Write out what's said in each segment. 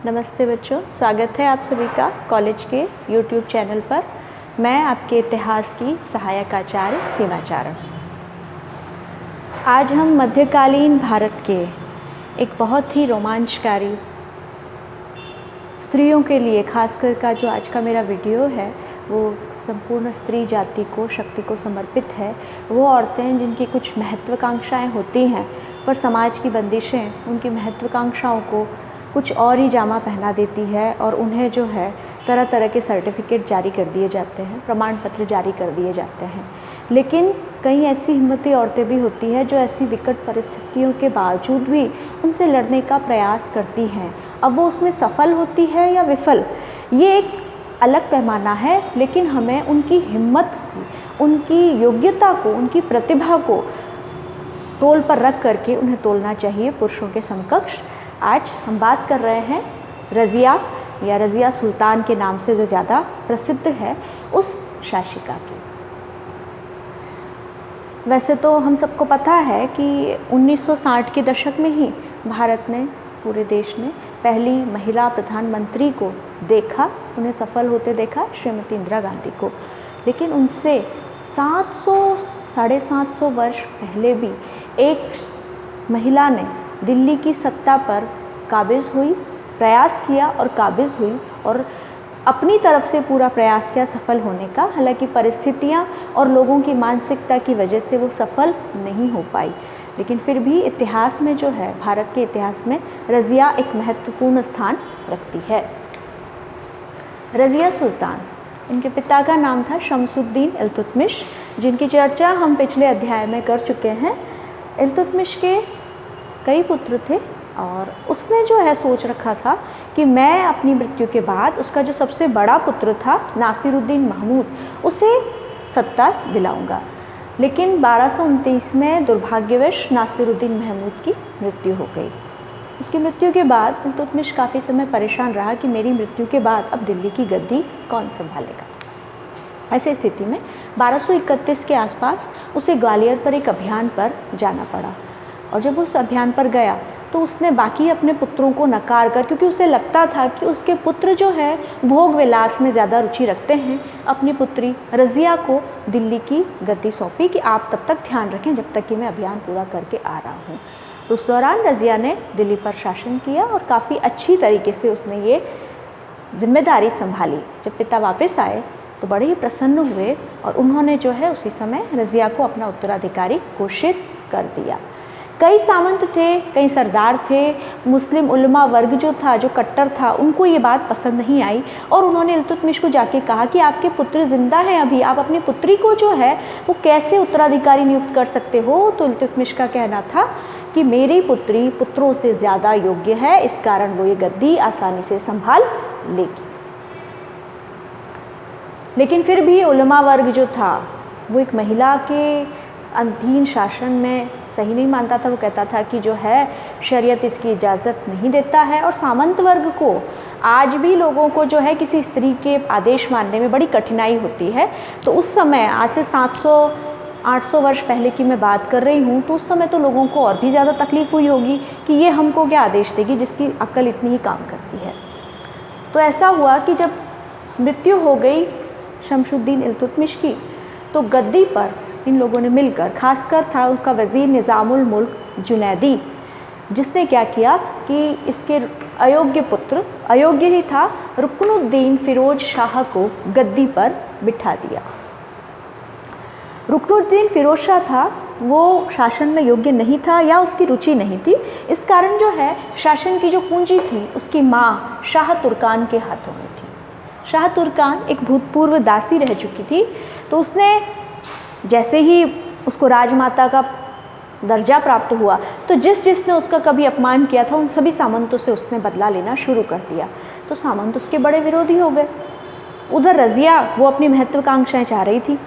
नमस्ते बच्चों, स्वागत है आप सभी का कॉलेज के YouTube चैनल पर। मैं आपके इतिहास की सहायक आचार्य सीमाचारण। आज हम मध्यकालीन भारत के एक बहुत ही रोमांचकारी स्त्रियों के लिए खासकर का जो आज का मेरा वीडियो है वो संपूर्ण स्त्री जाति को, शक्ति को समर्पित है। वो औरतें जिनकी कुछ महत्वाकांक्षाएं होती हैं पर समाज की बंदिशें उनकी महत्वाकांक्षाओं को कुछ और ही जामा पहना देती है और उन्हें जो है तरह तरह के सर्टिफिकेट जारी कर दिए जाते हैं, प्रमाण पत्र जारी कर दिए जाते हैं। लेकिन कई ऐसी हिम्मती औरतें भी होती हैं जो ऐसी विकट परिस्थितियों के बावजूद भी उनसे लड़ने का प्रयास करती हैं। अब वो उसमें सफल होती है या विफल, ये एक अलग पैमाना है, लेकिन हमें उनकी हिम्मत, उनकी योग्यता को, उनकी प्रतिभा को तोल पर रख करके उन्हें तोलना चाहिए पुरुषों के समकक्ष। आज हम बात कर रहे हैं रज़िया या रज़िया सुल्तान के नाम से जो ज़्यादा प्रसिद्ध है उस शासिका की। वैसे तो हम सबको पता है कि 1960 के दशक में ही भारत ने, पूरे देश ने पहली महिला प्रधानमंत्री को देखा, उन्हें सफल होते देखा, श्रीमती इंदिरा गांधी को। लेकिन उनसे 700-750 वर्ष पहले भी एक महिला ने दिल्ली की सत्ता पर काबिज़ हुई, प्रयास किया और काबिज़ हुई और अपनी तरफ से पूरा प्रयास किया सफल होने का। हालांकि परिस्थितियां और लोगों की मानसिकता की वजह से वो सफल नहीं हो पाई, लेकिन फिर भी इतिहास में जो है, भारत के इतिहास में रज़िया एक महत्वपूर्ण स्थान रखती है। रज़िया सुल्तान, इनके पिता का नाम था शमसुद्दीन इल्तुतमिश, जिनकी चर्चा हम पिछले अध्याय में कर चुके हैं। इल्तुतमिश के कई पुत्र थे और उसने जो है सोच रखा था कि मैं अपनी मृत्यु के बाद उसका जो सबसे बड़ा पुत्र था नासिरुद्दीन महमूद, उसे सत्ता दिलाऊंगा। लेकिन 1229 में दुर्भाग्यवश नासिरुद्दीन महमूद की मृत्यु हो गई। उसकी मृत्यु के बाद इल्तुतमिश काफ़ी समय परेशान रहा कि मेरी मृत्यु के बाद अब दिल्ली की गद्दी कौन संभालेगा। ऐसी स्थिति में 1231 के आसपास उसे ग्वालियर पर एक अभियान पर जाना पड़ा और जब उस अभियान पर गया तो उसने बाकी अपने पुत्रों को नकार कर, क्योंकि उसे लगता था कि उसके पुत्र जो है भोग विलास में ज़्यादा रुचि रखते हैं, अपनी पुत्री रज़िया को दिल्ली की गद्दी सौंपी कि आप तब तक ध्यान रखें जब तक कि मैं अभियान पूरा करके आ रहा हूँ। उस दौरान रज़िया ने दिल्ली पर शासन किया और काफ़ी अच्छी तरीके से उसने ये जिम्मेदारी संभाली। जब पिता वापस आए तो बड़े ही प्रसन्न हुए और उन्होंने जो है उसी समय रज़िया को अपना उत्तराधिकारी घोषित कर दिया। कई सामंत थे, कई सरदार थे, मुस्लिम उलमा वर्ग जो था, जो कट्टर था, उनको ये बात पसंद नहीं आई और उन्होंने इल्तुतमिश को जाके कहा कि आपके पुत्र जिंदा हैं अभी, आप अपनी पुत्री को जो है वो कैसे उत्तराधिकारी नियुक्त कर सकते हो। तो इल्तुतमिश का कहना था कि मेरी पुत्री पुत्रों से ज़्यादा योग्य है, इस कारण वो ये गद्दी आसानी से संभाल लेगी। लेकिन फिर भी उलमा वर्ग जो था वो एक महिला के अधीन शासन में सही नहीं मानता था। वो कहता था कि जो है शरीयत इसकी इजाज़त नहीं देता है और सामंत वर्ग को आज भी लोगों को जो है किसी स्त्री के आदेश मानने में बड़ी कठिनाई होती है। तो उस समय, आज से 700-800 वर्ष पहले की मैं बात कर रही हूँ, तो उस समय तो लोगों को और भी ज़्यादा तकलीफ़ हुई होगी कि ये हमको क्या आदेश देगी जिसकी अक्ल इतनी ही काम करती है। तो ऐसा हुआ कि जब मृत्यु हो गई शमसुद्दीन इल्तुतमिश की, तो गद्दी पर इन लोगों ने मिलकर, खासकर था उसका वज़ीर निज़ामुल मुल्क जुनैदी, जिसने क्या किया कि इसके अयोग्य पुत्र, अयोग्य ही था, रुकनुद्दीन फिरोज शाह को गद्दी पर बिठा दिया। रुकनुद्दीन फिरोज शाह था, वो शासन में योग्य नहीं था या उसकी रुचि नहीं थी। इस कारण जो है शासन की जो पूंजी थी उसकी माँ शाह तुर्कान के हाथों में थी। शाह तुर्कान एक भूतपूर्व दासी रह चुकी थी, तो उसने जैसे ही उसको राजमाता का दर्जा प्राप्त हुआ तो जिसने उसका कभी अपमान किया था उन सभी सामंतों से उसने बदला लेना शुरू कर दिया। तो सामंत उसके बड़े विरोधी हो गए। उधर रज़िया वो अपनी महत्वाकांक्षाएं चाह रही थी।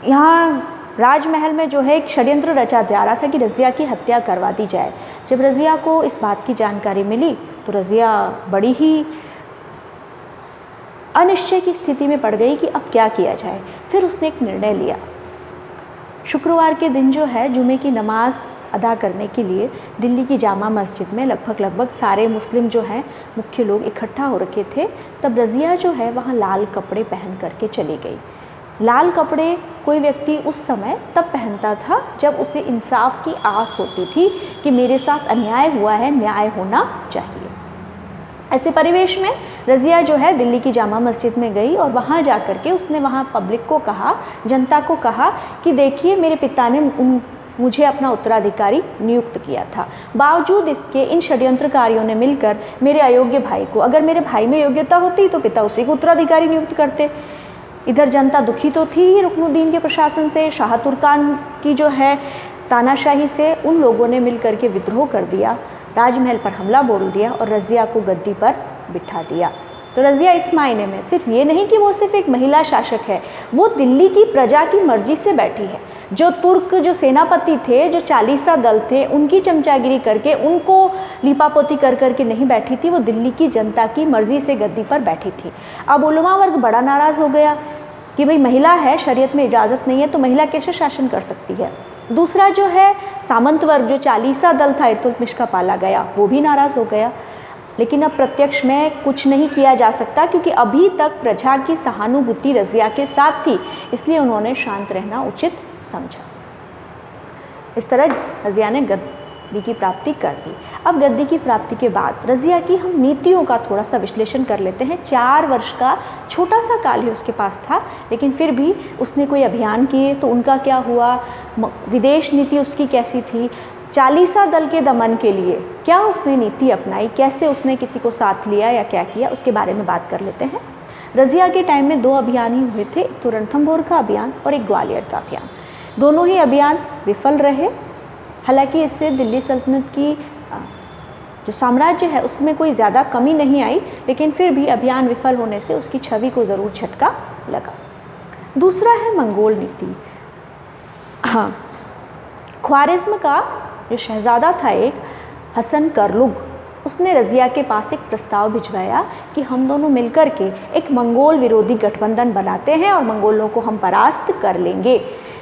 यहाँ राजमहल में जो है एक षड्यंत्र रचा जा रहा था कि रज़िया की हत्या करवा दी जाए। जब रज़िया को इस बात की जानकारी मिली तो रज़िया बड़ी ही अनिश्चय की स्थिति में पड़ गई कि अब क्या किया जाए। फिर उसने एक निर्णय लिया। शुक्रवार के दिन जो है जुमे की नमाज अदा करने के लिए दिल्ली की जामा मस्जिद में लगभग सारे मुस्लिम जो हैं मुख्य लोग इकट्ठा हो रखे थे। तब रज़िया जो है वहाँ लाल कपड़े पहन करके चली गई। लाल कपड़े कोई व्यक्ति उस समय तब पहनता था जब उसे इंसाफ की आस होती थी कि मेरे साथ अन्याय हुआ है, न्याय होना चाहिए। ऐसे परिवेश में रज़िया जो है दिल्ली की जामा मस्जिद में गई और वहाँ जा कर के उसने वहाँ पब्लिक को कहा, जनता को कहा कि देखिए मेरे पिता ने मुझे अपना उत्तराधिकारी नियुक्त किया था। बावजूद इसके इन षड्यंत्रकारियों ने मिलकर मेरे अयोग्य भाई को, अगर मेरे भाई में योग्यता होती तो पिता उसी को उत्तराधिकारी नियुक्त करते। इधर जनता दुखी तो थी ही रुकनुद्दीन के प्रशासन से, शाह तुर्कान की जो है तानाशाही से। उन लोगों ने मिल करके विद्रोह कर दिया, राजमहल पर हमला बोल दिया और रज़िया को गद्दी पर बिठा दिया। तो रज़िया इस मायने में सिर्फ ये नहीं कि वो सिर्फ एक महिला शासक है, वो दिल्ली की प्रजा की मर्जी से बैठी है। जो तुर्क जो सेनापति थे, जो चालीसा दल थे, उनकी चमचागिरी करके, उनको लीपापोती कर करके नहीं बैठी थी, वो दिल्ली की जनता की मर्जी से गद्दी पर बैठी थी। अब उलमा वर्ग बड़ा नाराज़ हो गया कि भाई महिला है, शरीयत में इजाज़त नहीं है तो महिला कैसे शासन कर सकती है। दूसरा जो है सामंत वर्ग, जो चालीसा दल था इल्तुतमिश का पाला गया, वो भी नाराज़ हो गया। लेकिन अब प्रत्यक्ष में कुछ नहीं किया जा सकता क्योंकि अभी तक प्रजा की सहानुभूति रज़िया के साथ थी, इसलिए उन्होंने शांत रहना उचित समझा। इस तरह रज़िया ने गद्दी की प्राप्ति कर दी। अब गद्दी की प्राप्ति के बाद रज़िया की हम नीतियों का थोड़ा सा विश्लेषण कर लेते हैं। 4 वर्ष का छोटा सा काल ही उसके पास था, लेकिन फिर भी उसने कोई अभियान किए तो उनका क्या हुआ, विदेश नीति उसकी कैसी थी, चालीसा दल के दमन के लिए क्या उसने नीति अपनाई, कैसे उसने किसी को साथ लिया या क्या किया, उसके बारे में बात कर लेते हैं। रज़िया के टाइम में 2 अभियान ही हुए थे, एक तो रणथंभौर का अभियान और एक ग्वालियर का अभियान। दोनों ही अभियान विफल रहे। हालांकि इससे दिल्ली सल्तनत की जो साम्राज्य है उसमें कोई ज़्यादा कमी नहीं आई, लेकिन फिर भी अभियान विफल होने से उसकी छवि को ज़रूर झटका लगा। दूसरा है मंगोल नीति। हाँ, ख्वारिज़्म का जो शहज़ादा था एक हसन करलुग, उसने रज़िया के पास एक प्रस्ताव भिजवाया कि हम दोनों मिलकर के एक मंगोल विरोधी गठबंधन बनाते हैं और मंगोलों को हम परास्त कर लेंगे।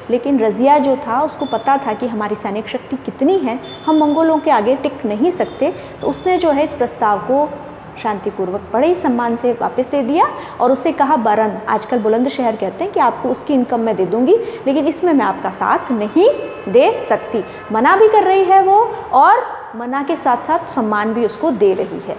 लेकिन रज़िया जो था उसको पता था कि हमारी सैनिक शक्ति कितनी है, हम मंगोलों के आगे टिक नहीं सकते। तो उसने जो है इस प्रस्ताव को शांतिपूर्वक बड़े ही सम्मान से वापस दे दिया और उसे कहा बरन, आजकल बुलंदशहर कहते हैं कि आपको उसकी इनकम मैं दे दूंगी, लेकिन इसमें मैं आपका साथ नहीं दे सकती। मना भी कर रही है वो और मना के साथ साथ सम्मान भी उसको दे रही है।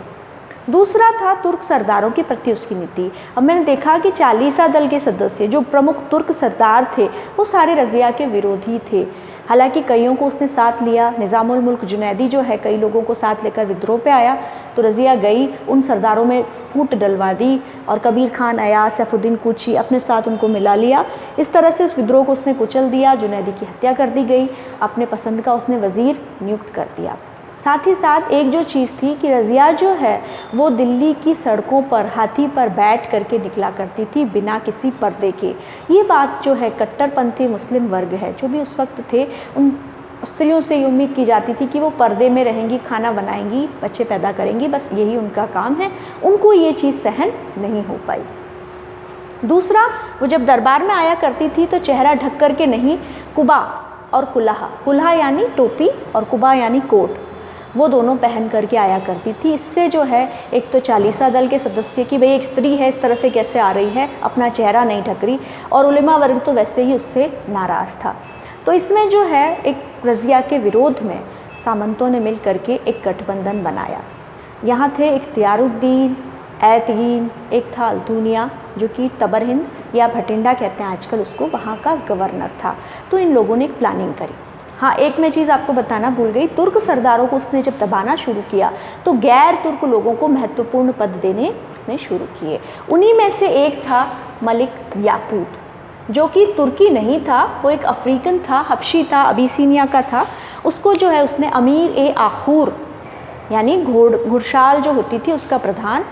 दूसरा था तुर्क सरदारों के प्रति उसकी नीति। अब मैंने देखा कि चालीसा दल के सदस्य जो प्रमुख तुर्क सरदार थे वो सारे रज़िया के विरोधी थे। हालांकि कईयों को उसने साथ लिया। निज़ामुल मुल्क जुनैदी जो है कई लोगों को साथ लेकर विद्रोह पे आया, तो रज़िया गई, उन सरदारों में फूट डलवा दी और कबीर खान अयाज, सैफुद्दीन कूची अपने साथ उनको मिला लिया। इस तरह से उस विद्रोह को उसने कुचल दिया। जुनैदी की हत्या कर दी गई, अपने पसंद का उसने वज़ीर नियुक्त कर दिया। साथ ही साथ एक जो चीज़ थी कि रज़िया जो है वो दिल्ली की सड़कों पर हाथी पर बैठ करके निकला करती थी बिना किसी पर्दे के। ये बात जो है कट्टरपंथी मुस्लिम वर्ग है जो भी उस वक्त थे, उन स्त्रियों से ये उम्मीद की जाती थी कि वो पर्दे में रहेंगी, खाना बनाएंगी, बच्चे पैदा करेंगी, बस यही उनका काम है। उनको ये चीज़ सहन नहीं हो पाई। दूसरा, वो जब दरबार में आया करती थी तो चेहरा ढक कर के नहीं, कुबा और कुल्हा, कुल्हा यानी टोपी और कुबा यानी कोट, वो दोनों पहन करके आया करती थी। इससे जो है एक तो चालीसा दल के सदस्य की भाई एक स्त्री है इस तरह से कैसे आ रही है, अपना चेहरा नहीं ढक रही, और उलेमा वर्ग तो वैसे ही उससे नाराज़ था। तो इसमें जो है एक रज़िया के विरोध में सामंतों ने मिल करके एक गठबंधन बनाया। यहाँ थे इख्तियारुद्दीन, ऐतगीन, एक था अल्तूनिया जो कि तबरहिंद या भटिंडा कहते हैं आजकल उसको, वहाँ का गवर्नर था। तो इन लोगों ने एक प्लानिंग करी। हाँ, एक मैं चीज़ आपको बताना भूल गई, तुर्क सरदारों को उसने जब दबाना शुरू किया तो गैर तुर्क लोगों को महत्वपूर्ण पद देने उसने शुरू किए। उन्हीं में से एक था मलिक याकूत, जो कि तुर्की नहीं था, वो एक अफ्रीकन था, हबशी था, अबिसिनिया का था। उसको जो है उसने अमीर ए आखूर यानी घुड़शाल जो होती थी उसका प्रधान,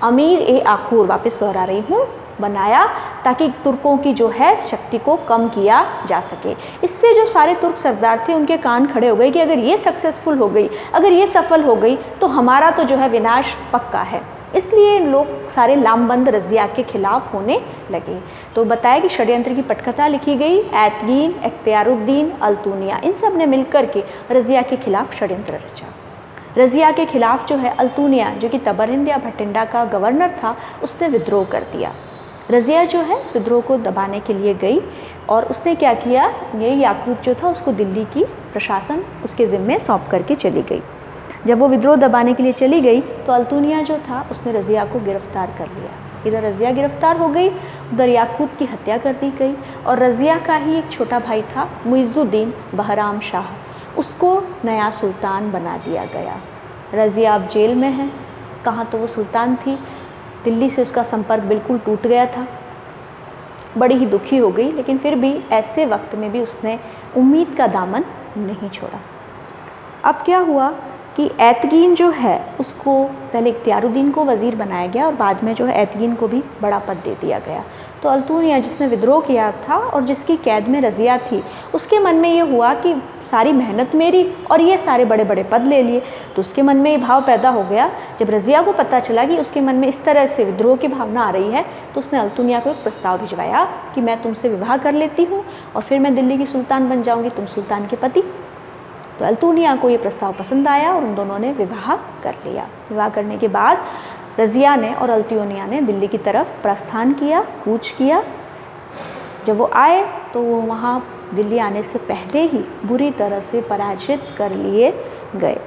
अमीर ए आखूर, वापस दोहरा रही हूँ, बनाया ताकि तुर्कों की जो है शक्ति को कम किया जा सके। इससे जो सारे तुर्क सरदार थे उनके कान खड़े हो गए कि अगर ये सक्सेसफुल हो गई, अगर ये सफल हो गई तो हमारा तो जो है विनाश पक्का है। इसलिए लोग सारे लामबंद रज़िया के खिलाफ होने लगे। तो बताया कि षड्यंत्र की पटकथा लिखी गई। ऐतगीन, इख्तियारुद्दीन, अल्तुनिया, इन सब ने मिलकर के रज़िया के खिलाफ षड्यंत्र रचा। रज़िया के खिलाफ जो है अल्तुनिया, जो कि तबरिंद या भटिंडा का गवर्नर था, उसने विद्रोह कर दिया। रज़िया जो है उस विद्रोह को दबाने के लिए गई और उसने क्या किया, ये याकूब जो था उसको दिल्ली की प्रशासन उसके ज़िम्मे सौंप करके चली गई। जब वो विद्रोह दबाने के लिए चली गई तो अल्तुनिया जो था उसने रज़िया को गिरफ्तार कर लिया। इधर रज़िया गिरफ्तार हो गई, उधर याकूब की हत्या कर दी गई और रज़िया का ही एक छोटा भाई था मुइज़ुद्दीन बहराम शाह, उसको नया सुल्तान बना दिया गया। रज़िया अब जेल में है। कहाँ तो वो सुल्तान थी, दिल्ली से उसका संपर्क बिल्कुल टूट गया था। बड़ी ही दुखी हो गई, लेकिन फिर भी ऐसे वक्त में भी उसने उम्मीद का दामन नहीं छोड़ा। अब क्या हुआ कि ऐतगीन जो है उसको पहले इख्तियारुद्दीन को वज़ीर बनाया गया और बाद में जो है ऐतगीन को भी बड़ा पद दे दिया गया। तो अल्तुनिया जिसने विद्रोह किया था और जिसकी कैद में रज़िया थी, उसके मन में ये हुआ कि सारी मेहनत मेरी और ये सारे बड़े बड़े पद ले लिए। तो उसके मन में ये भाव पैदा हो गया। जब रज़िया को पता चला कि उसके मन में इस तरह से विद्रोह की भावना आ रही है, तो उसने अल्तुनिया को एक प्रस्ताव भिजवाया कि मैं तुमसे विवाह कर लेती हूँ और फिर मैं दिल्ली की सुल्तान बन जाऊँगी, तुम सुल्तान के पति। तो अल्तुनिया को ये प्रस्ताव पसंद आया और उन दोनों ने विवाह कर लिया। विवाह करने के बाद रज़िया ने और अल्तुनिया ने दिल्ली की तरफ प्रस्थान किया, कूच किया। जब वो आए तो वो वहाँ दिल्ली आने से पहले ही बुरी तरह से पराजित कर लिए गए।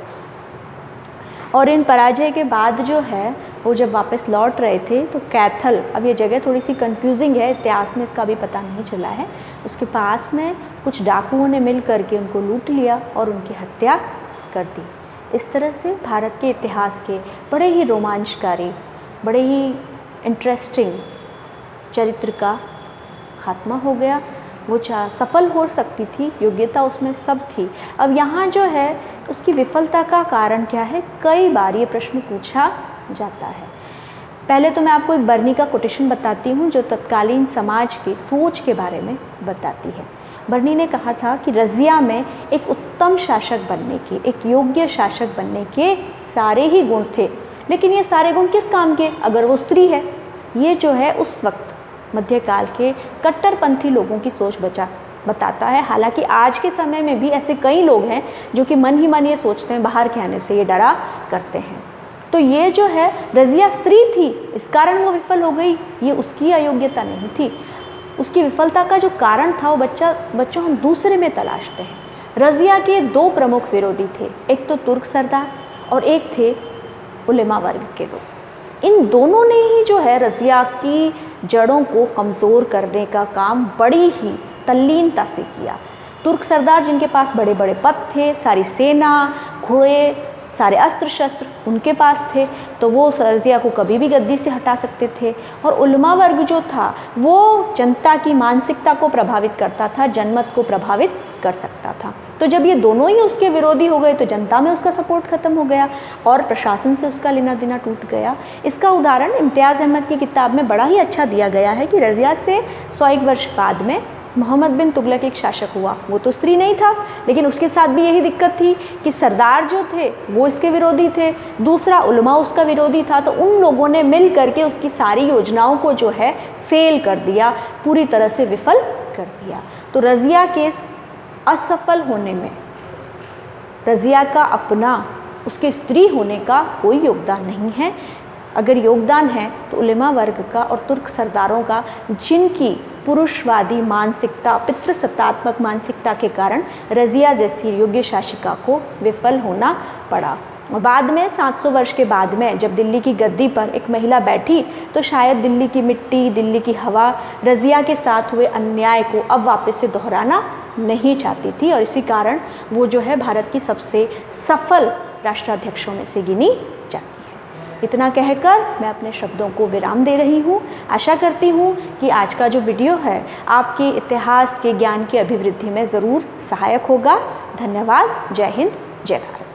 और इन पराजय के बाद जो है वो जब वापस लौट रहे थे तो कैथल, अब ये जगह थोड़ी सी कंफ्यूजिंग है, इतिहास में इसका भी पता नहीं चला है, उसके पास में कुछ डाकुओं ने मिल करके उनको लूट लिया और उनकी हत्या कर दी। इस तरह से भारत के इतिहास के बड़े ही रोमांचकारी, बड़े ही इंटरेस्टिंग चरित्र का खात्मा हो गया। वो सफल हो सकती थी, योग्यता उसमें सब थी। अब यहाँ जो है उसकी विफलता का कारण क्या है, कई बार ये प्रश्न पूछा जाता है। पहले तो मैं आपको एक बर्नी का कोटेशन बताती हूँ जो तत्कालीन समाज की सोच के बारे में बताती है। बर्नी ने कहा था कि रज़िया में एक उत्तम शासक बनने के, एक योग्य शासक बनने के सारे ही गुण थे, लेकिन ये सारे गुण किस काम के, अगर वो स्त्री है। ये जो है उस वक्त मध्यकाल के कट्टरपंथी लोगों की सोच बताता है। हालांकि आज के समय में भी ऐसे कई लोग हैं जो कि मन ही मन ये सोचते हैं, बाहर के आने से ये डरा करते हैं। तो ये जो है रज़िया स्त्री थी, इस कारण वो विफल हो गई, ये उसकी अयोग्यता नहीं थी। उसकी विफलता का जो कारण था वो बच्चों हम दूसरे में तलाशते हैं। रज़िया के दो प्रमुख विरोधी थे, एक तो तुर्क सरदार और एक थे उलेमा वर्ग के लोग। इन दोनों ने ही जो है रज़िया की जड़ों को कमज़ोर करने का काम बड़ी ही तल्लीनता से किया। तुर्क सरदार जिनके पास बड़े बड़े पद थे, सारी सेना, घोड़े, सारे अस्त्र शस्त्र उनके पास थे, तो वो रज़िया को कभी भी गद्दी से हटा सकते थे। और उलमा वर्ग जो था वो जनता की मानसिकता को प्रभावित करता था, जनमत को प्रभावित कर सकता था। तो जब ये दोनों ही उसके विरोधी हो गए तो जनता में उसका सपोर्ट खत्म हो गया और प्रशासन से उसका लेना देना टूट गया। इसका उदाहरण इम्तियाज़ अहमद की किताब में बड़ा ही अच्छा दिया गया है कि रज़िया से 101 वर्ष बाद में मोहम्मद बिन तुगलक एक शासक हुआ। वो तो स्त्री नहीं था, लेकिन उसके साथ भी यही दिक्कत थी कि सरदार जो थे वो इसके विरोधी थे, दूसरा उलमा उसका विरोधी था। तो उन लोगों ने मिल करके उसकी सारी योजनाओं को जो है फेल कर दिया, पूरी तरह से विफल कर दिया। तो रज़िया के असफल होने में रज़िया का अपना, उसके स्त्री होने का कोई योगदान नहीं है। अगर योगदान है तो उलेमा वर्ग का और तुर्क सरदारों का, जिनकी पुरुषवादी मानसिकता, पितृसत्तात्मक मानसिकता के कारण रज़िया जैसी योग्य शासिका को विफल होना पड़ा। और बाद में 700 वर्ष के बाद में जब दिल्ली की गद्दी पर एक महिला बैठी तो शायद दिल्ली की मिट्टी, दिल्ली की हवा रज़िया के साथ हुए अन्याय को अब वापस से दोहराना नहीं चाहती थी और इसी कारण वो जो है भारत की सबसे सफल राष्ट्राध्यक्षों में से गिनी जाती है। इतना कहकर मैं अपने शब्दों को विराम दे रही हूँ। आशा करती हूँ कि आज का जो वीडियो है आपके इतिहास के ज्ञान की अभिवृद्धि में ज़रूर सहायक होगा। धन्यवाद। जय हिंद, जय भारत।